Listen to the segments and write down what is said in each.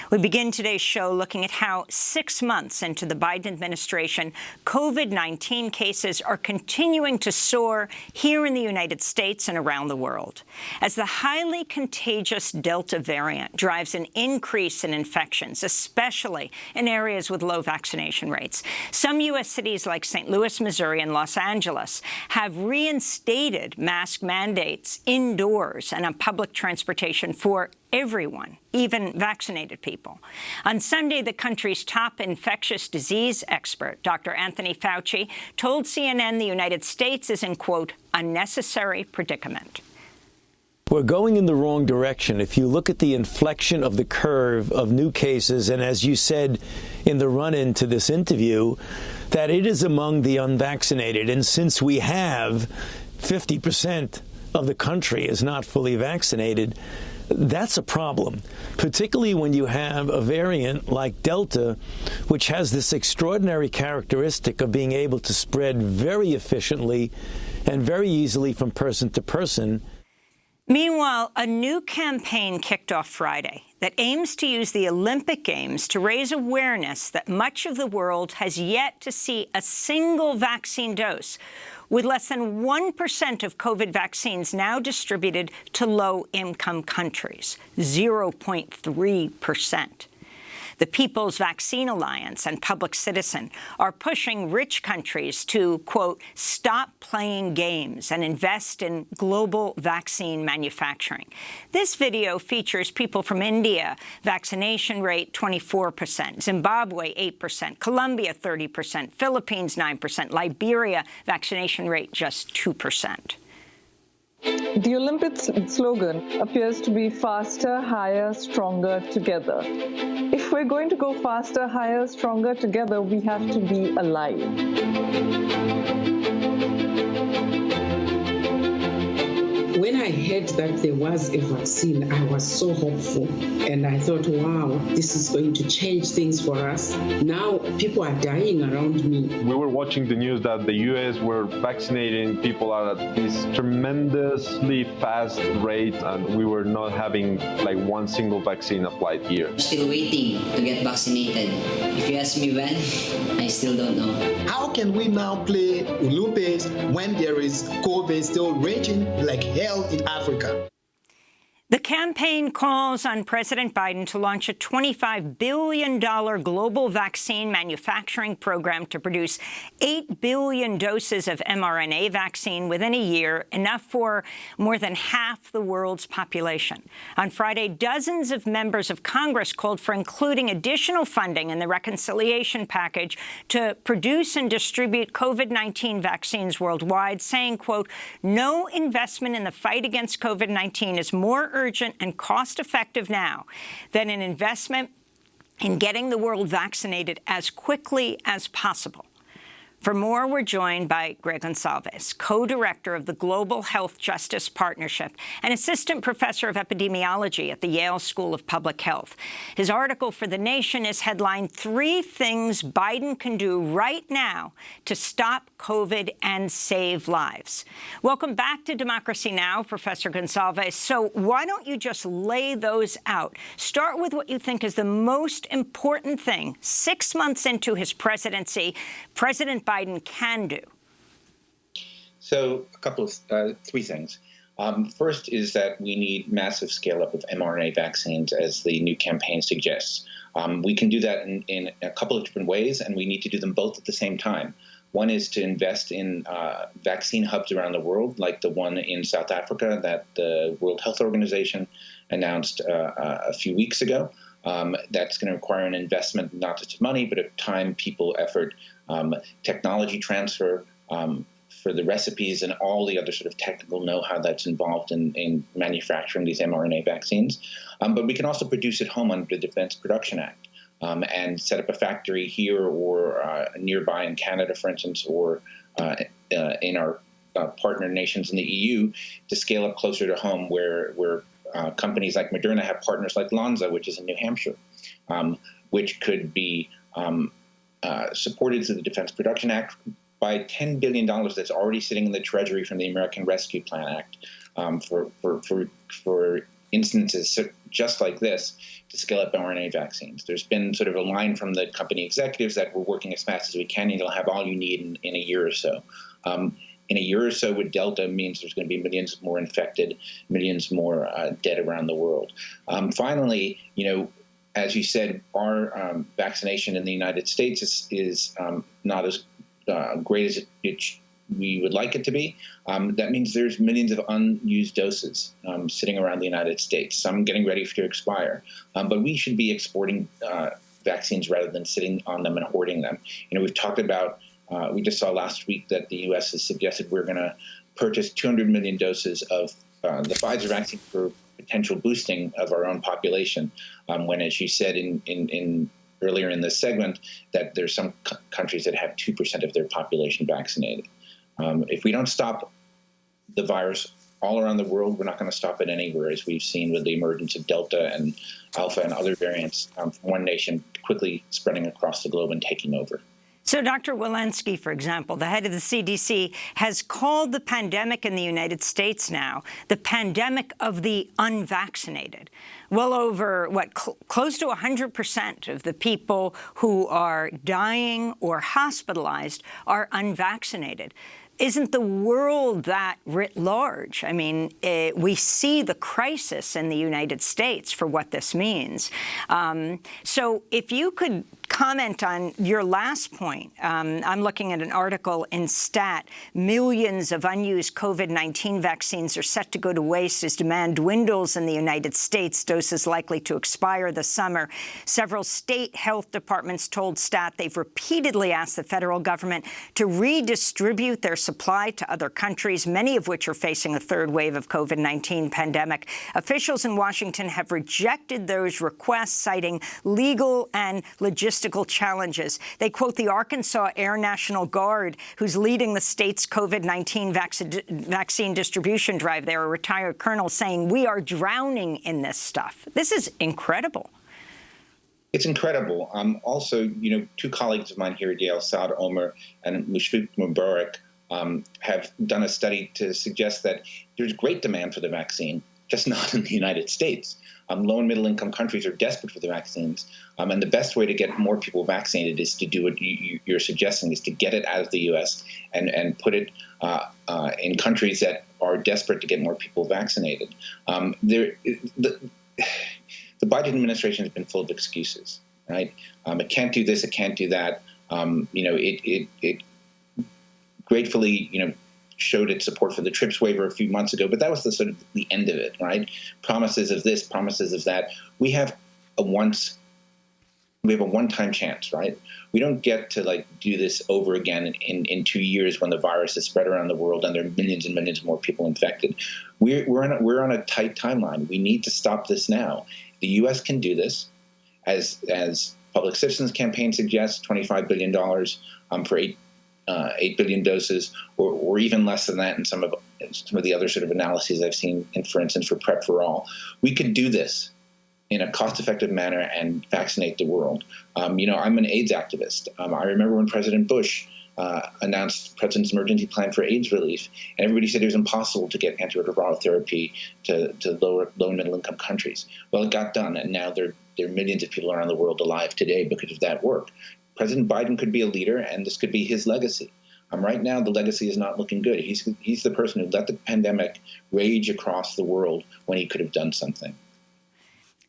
We begin today's show looking at how 6 months into the Biden administration, COVID-19 cases are continuing to soar here in the United States and around the world. As the highly contagious Delta variant drives an increase in infections, especially in areas with low vaccination rates, some U.S. cities like St. Louis, Missouri, and Los Angeles have reinstated mask mandates indoors and on public transportation for everyone, even vaccinated people. On Sunday, the country's top infectious disease expert, Dr. Anthony Fauci, told CNN the United States is in, quote, a necessary predicament. We're going in the wrong direction. If you look at the inflection of the curve of new cases, and as you said in the run-in to this interview, that it is among the unvaccinated. And since we have 50% of the country is not fully vaccinated, that's a problem, particularly when you have a variant like Delta, which has this extraordinary characteristic of being able to spread very efficiently and very easily from person to person. Meanwhile, a new campaign kicked off Friday that aims to use the Olympic Games to raise awareness that much of the world has yet to see a single vaccine dose, with less than 1% of COVID vaccines now distributed to low-income countries, 0.3%. The People's Vaccine Alliance and Public Citizen are pushing rich countries to, quote, stop playing games and invest in global vaccine manufacturing. This video features people from India, vaccination rate 24%, Zimbabwe 8%, Colombia 30%, Philippines 9%, Liberia vaccination rate just 2%. The Olympics slogan appears to be faster, higher, stronger, together. If we're going to go faster, higher, stronger, together, we have to be alive. When I heard that there was a vaccine, I was so hopeful. And I thought, wow, this is going to change things for us. Now people are dying around me. We were watching the news that the U.S. were vaccinating people at this tremendously fast rate, and we were not having like one single vaccine applied here. Still waiting to get vaccinated. If you ask me when, I still don't know. How can we now play Olympics when there is COVID still raging like hell in Africa? The campaign calls on President Biden to launch a $25 billion global vaccine manufacturing program to produce 8 billion doses of mRNA vaccine within a year, enough for more than half the world's population. On Friday, dozens of members of Congress called for including additional funding in the reconciliation package to produce and distribute COVID-19 vaccines worldwide, saying, quote, no investment in the fight against COVID-19 is more urgent and cost-effective now than an investment in getting the world vaccinated as quickly as possible. For more, we're joined by Gregg Gonsalves, co-director of the Global Health Justice Partnership and assistant professor of epidemiology at the Yale School of Public Health. His article for The Nation is headlined, 3 Things Biden Can Do Right Now to Stop COVID and Save Lives. Welcome back to Democracy Now!, Professor Gonsalves. So why don't you just lay those out? Start with what you think is the most important thing 6 months into his presidency, President Biden can do. So a couple of 3 things. First is that we need massive scale-up of mRNA vaccines, as the new campaign suggests. We can do that in a couple of different ways, and we need to do them both at the same time. One is to invest in vaccine hubs around the world, like the one in South Africa that the World Health Organization announced a few weeks ago. That's going to require an investment, not just of money, but of time, people, effort, technology transfer for the recipes and all the other sort of technical know-how that's involved in manufacturing these mRNA vaccines. But we can also produce at home under the Defense Production Act and set up a factory here or nearby in Canada, for instance, or in our partner nations in the EU to scale up closer to home where companies like Moderna have partners like Lonza, which is in New Hampshire, which could be supported through the Defense Production Act by $10 billion that's already sitting in the Treasury from the American Rescue Plan Act for instances just like this to scale up mRNA vaccines. There's been sort of a line from the company executives that we're working as fast as we can, and you'll have all you need in a year or so. In a year or so with Delta means there's going to be millions more infected, millions more dead around the world. Finally, as you said, our vaccination in the United States is not as great as we would like it to be. That means there's millions of unused doses sitting around the United States, some getting ready to expire. But we should be exporting vaccines rather than sitting on them and hoarding them. We've talked about, we just saw last week that the U.S. has suggested we're going to purchase 200 million doses of the Pfizer vaccine for potential boosting of our own population, when, as you said in earlier in this segment, that there's some countries that have 2% of their population vaccinated. If we don't stop the virus all around the world, we're not going to stop it anywhere, as we've seen with the emergence of Delta and Alpha and other variants from one nation quickly spreading across the globe and taking over. So Dr. Walensky, for example, the head of the CDC, has called the pandemic in the United States now the pandemic of the unvaccinated. Well over, close to 100% of the people who are dying or hospitalized are unvaccinated. Isn't the world that writ large? I mean, we see the crisis in the United States for what this means. So if you could comment on your last point. I'm looking at an article in Stat. Millions of unused COVID-19 vaccines are set to go to waste as demand dwindles in the United States. Doses likely to expire this summer. Several state health departments told Stat they've repeatedly asked the federal government to redistribute their supply to other countries, many of which are facing a third wave of COVID-19 pandemic. Officials in Washington have rejected those requests, citing legal and logistical challenges. They quote the Arkansas Air National Guard, who's leading the state's COVID-19 vaccine distribution drive. They're a retired colonel, saying, "We are drowning in this stuff." This is incredible. It's incredible. Also, two colleagues of mine here at Yale, Saad Omer and Mushfiq Mubarak, have done a study to suggest that there's great demand for the vaccine, just not in the United States. Low and middle-income countries are desperate for the vaccines, and the best way to get more people vaccinated is to do what you're suggesting, is to get it out of the U.S. and put it in countries that are desperate to get more people vaccinated. The Biden administration has been full of excuses, right? It can't do this, it can't do that. It gratefully, showed its support for the TRIPS waiver a few months ago, but that was the sort of the end of it, right? Promises of this, promises of that. We have a one-time chance, right? We don't get to do this over again in 2 years when the virus is spread around the world and there are millions and millions more people infected. We're on a tight timeline. We need to stop this now. The U.S. can do this, as Public Citizens Campaign suggests, $25 billion for 8 billion doses, or even less than that in some of the other sort of analyses I've seen, for instance, for PrEP for All. We could do this in a cost-effective manner and vaccinate the world. I'm an AIDS activist. I remember when President Bush announced the President's emergency plan for AIDS relief, and everybody said it was impossible to get antiretroviral therapy to low and middle-income countries. Well, it got done, and now there are millions of people around the world alive today because of that work. President Biden could be a leader, and this could be his legacy. Right now, the legacy is not looking good. He's the person who let the pandemic rage across the world when he could have done something.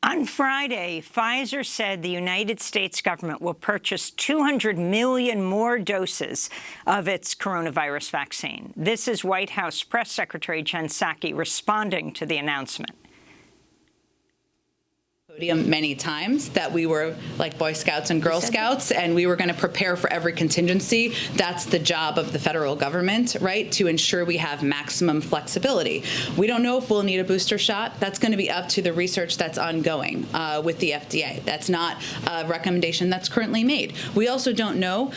On Friday, Pfizer said the United States government will purchase 200 million more doses of its coronavirus vaccine. This is White House Press Secretary Jen Psaki responding to the announcement. Many times that we were like Boy Scouts and Girl Scouts, and we were going to prepare for every contingency. That's the job of the federal government, right, to ensure we have maximum flexibility. We don't know if we'll need a booster shot. That's going to be up to the research that's ongoing with the FDA. That's not a recommendation that's currently made. We also don't know.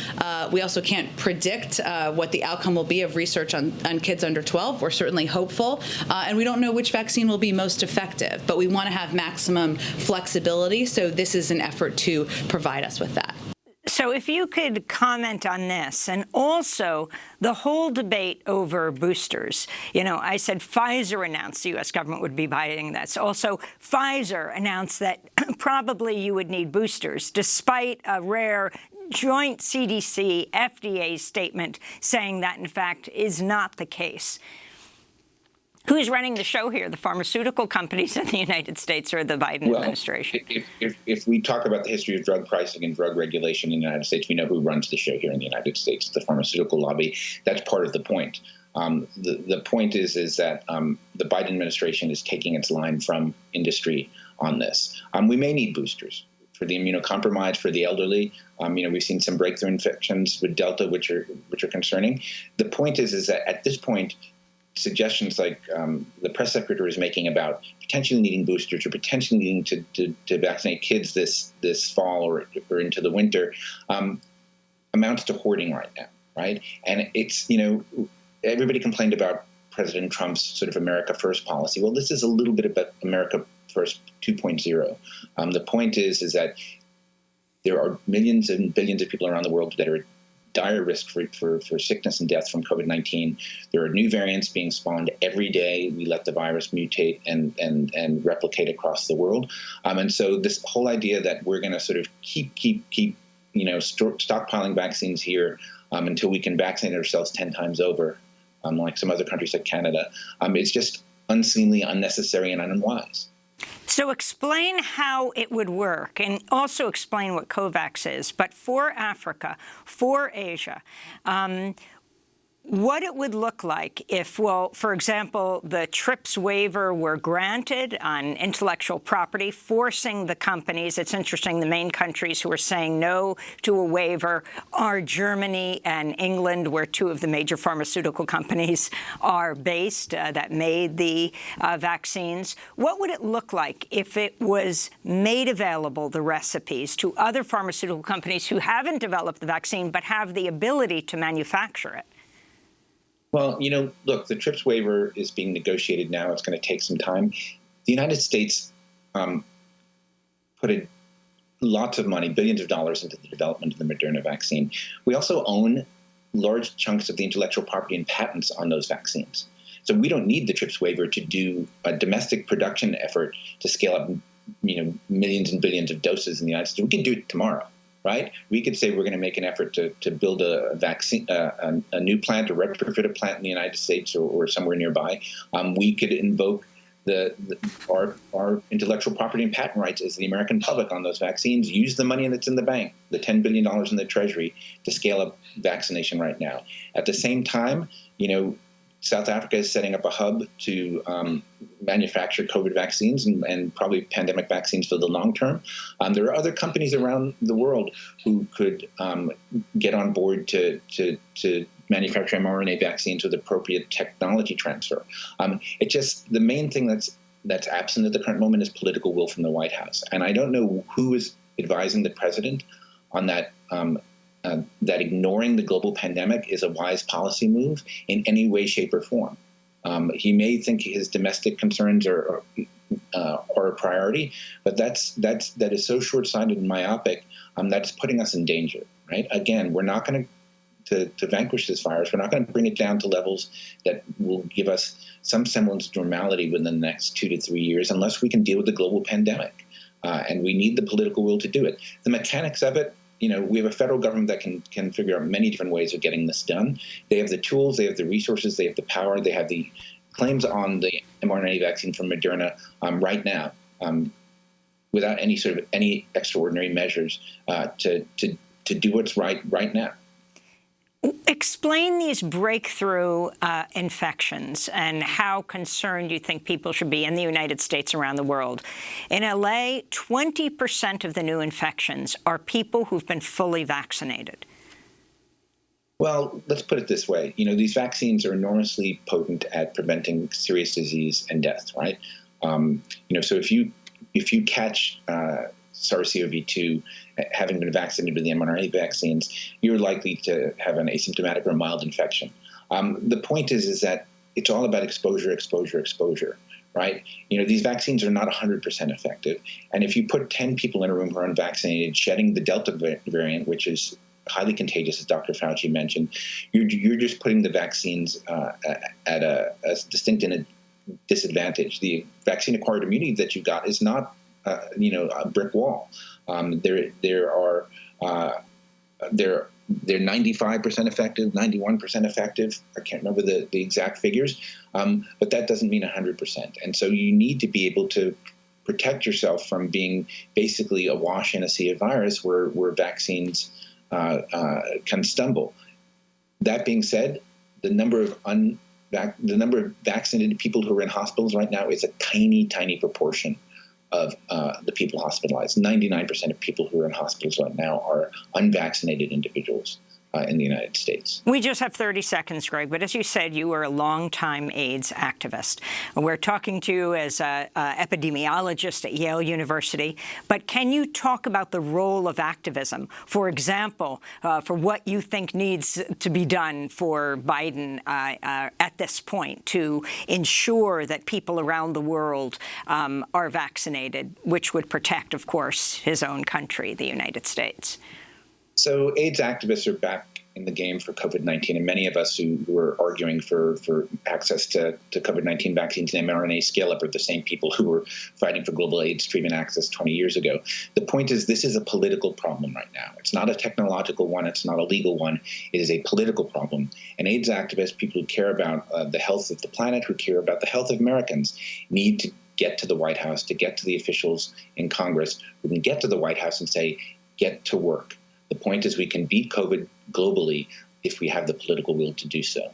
We also can't predict what the outcome will be of research on kids under 12. We're certainly hopeful. And we don't know which vaccine will be most effective, but we want to have maximum flexibility, so this is an effort to provide us with that. So if you could comment on this, and also the whole debate over boosters. You know, I said Pfizer announced the U.S. government would be buying this. Also, Pfizer announced that probably you would need boosters, despite a rare joint CDC FDA statement saying that, in fact, is not the case. Who's running the show here, the pharmaceutical companies in the United States or the Biden administration? If we talk about the history of drug pricing and drug regulation in the United States, we know who runs the show here in the United States, the pharmaceutical lobby. That's part of the point. The point is that the Biden administration is taking its line from industry on this. We may need boosters for the immunocompromised, for the elderly. We've seen some breakthrough infections with Delta, which are concerning. The point is that at this point, suggestions like the press secretary is making about potentially needing boosters or potentially needing to vaccinate kids this fall or into the winter amounts to hoarding right now, right? And it's, everybody complained about President Trump's sort of America First policy. Well, this is a little bit about America First 2.0. The point is that there are millions and billions of people around the world that are dire risk for sickness and death from COVID-19. There are new variants being spawned every day. We let the virus mutate and replicate across the world. And so this whole idea that we're going to sort of keep stockpiling vaccines here until we can vaccinate ourselves 10 times over, like some other countries like Canada, it's just unseemly, unnecessary, and unwise. So explain how it would work, and also explain what COVAX is. But for Africa, for Asia, what it would look like if, well, for example, the TRIPS waiver were granted on intellectual property, forcing the companies. It's interesting, the main countries who are saying no to a waiver are Germany and England, where two of the major pharmaceutical companies are based that made the vaccines. What would it look like if it was made available, the recipes, to other pharmaceutical companies who haven't developed the vaccine but have the ability to manufacture it? Well, look, the TRIPS waiver is being negotiated now. It's going to take some time. The United States put lots of money, billions of dollars, into the development of the Moderna vaccine. We also own large chunks of the intellectual property and patents on those vaccines. So we don't need the TRIPS waiver to do a domestic production effort to scale up, millions and billions of doses in the United States. We can do it tomorrow. Right? We could say we're going to make an effort to build a vaccine, a new plant, a retrofit a plant in the United States or somewhere nearby. We could invoke our intellectual property and patent rights as the American public on those vaccines, use the money that's in the bank, the $10 billion in the Treasury, to scale up vaccination right now. At the same time, South Africa is setting up a hub to manufacture COVID vaccines and probably pandemic vaccines for the long term. There are other companies around the world who could get on board to manufacture mRNA vaccines with appropriate technology transfer. The main thing that's absent at the current moment is political will from the White House. And I don't know who is advising the president on that. That ignoring the global pandemic is a wise policy move in any way, shape, or form. He may think his domestic concerns are a priority, but that is so short-sighted and myopic that's putting us in danger. Right? Again, we're not going to vanquish this virus. We're not going to bring it down to levels that will give us some semblance of normality within the next 2 to 3 years, unless we can deal with the global pandemic. And we need the political will to do it. The mechanics of it. We have a federal government that can figure out many different ways of getting this done. They have the tools, they have the resources, they have the power, they have the claims on the mRNA vaccine from Moderna right now, without any extraordinary measures to do what's right now. Explain these breakthrough infections and how concerned you think people should be in the United States, around the world. In LA, 20% of the new infections are people who've been fully vaccinated. Well, let's put it this way. These vaccines are enormously potent at preventing serious disease and death, right? So if you catch SARS-CoV-2, having been vaccinated with the mRNA vaccines, you're likely to have an asymptomatic or mild infection. The point is that it's all about exposure, right? These vaccines are not 100% effective. And if you put 10 people in a room who are unvaccinated, shedding the Delta variant, which is highly contagious, as Dr. Fauci mentioned, you're just putting the vaccines at a distinct disadvantage. The vaccine-acquired immunity that you got is not, a brick wall. They're 95% effective, 91% effective. I can't remember the exact figures, but that doesn't mean 100%. And so you need to be able to protect yourself from being basically awash in a sea of virus where vaccines can stumble. That being said, the number of vaccinated people who are in hospitals right now is a tiny, tiny proportion of the people hospitalized. 99% of people who are in hospitals right now are unvaccinated individuals in the United States. We just have 30 seconds, Greg, but as you said, you were a longtime AIDS activist. We're talking to you as an epidemiologist at Yale University, but can you talk about the role of activism, for example, for what you think needs to be done for Biden at this point to ensure that people around the world are vaccinated, which would protect, of course, his own country, the United States? So AIDS activists are back in the game for COVID-19, and many of us who are arguing for access to COVID-19 vaccines and mRNA scale-up are the same people who were fighting for global AIDS treatment access 20 years ago. The point is, this is a political problem right now. It's not a technological one. It's not a legal one. It is a political problem. And AIDS activists, people who care about the health of the planet, who care about the health of Americans, need to get to the White House, to get to the officials in Congress who can get to the White House and say, get to work. The point is we can beat COVID globally if we have the political will to do so.